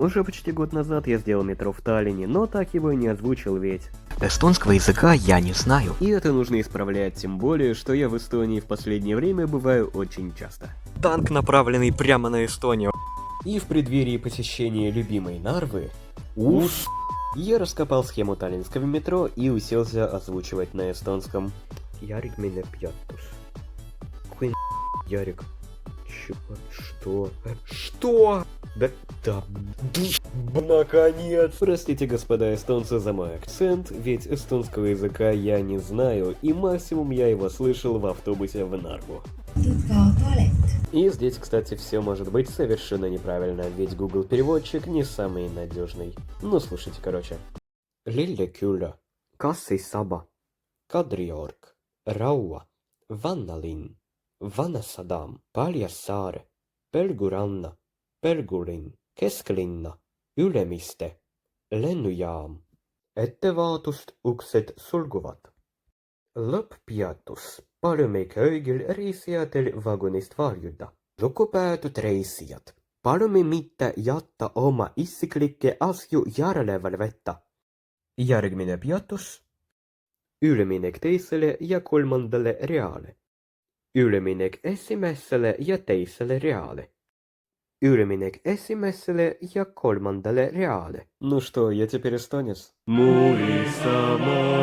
Уже почти год назад я сделал метро в Таллине, но так его и не озвучил ведь. Эстонского языка я не знаю. И это нужно исправлять, тем более, что я в Эстонии в последнее время бываю очень часто. Танк, направленный прямо на Эстонию. И в преддверии посещения любимой Нарвы, я раскопал схему таллинского метро и уселся озвучивать на эстонском. Ярик меня пьятус. Хуй Ярик. Что? Что? Да, наконец! Простите, господа эстонцы, за мой акцент, ведь эстонского языка я не знаю, и максимум я его слышал в автобусе в Нарву. И здесь, кстати, все может быть совершенно неправильно, ведь Google переводчик не самый надежный. Ну, слушайте, короче. Lilleküla, Kassisaba, Kadriorg, Raua, Vannalinn, Vanasadam, Paljassaare, Pelguranna, Pelgulinn, Kesklinna, Ülemiste, lennujaam. Ettevaatust, uksed sulguvad. Lõpppeatus. Palume kõigil reisijatel vagunist varjuda. Lugupeetud reisijad, palume mitte jätta oma isiklikke asju järelevalveta. Järgmine peatus. Üleminek teisele ja kolmandale reale. Üleminek esimesele ja teisele reale. Üleminek esimesele ja kolmandale reale. Ну что, я теперь эстонец? Мули сама.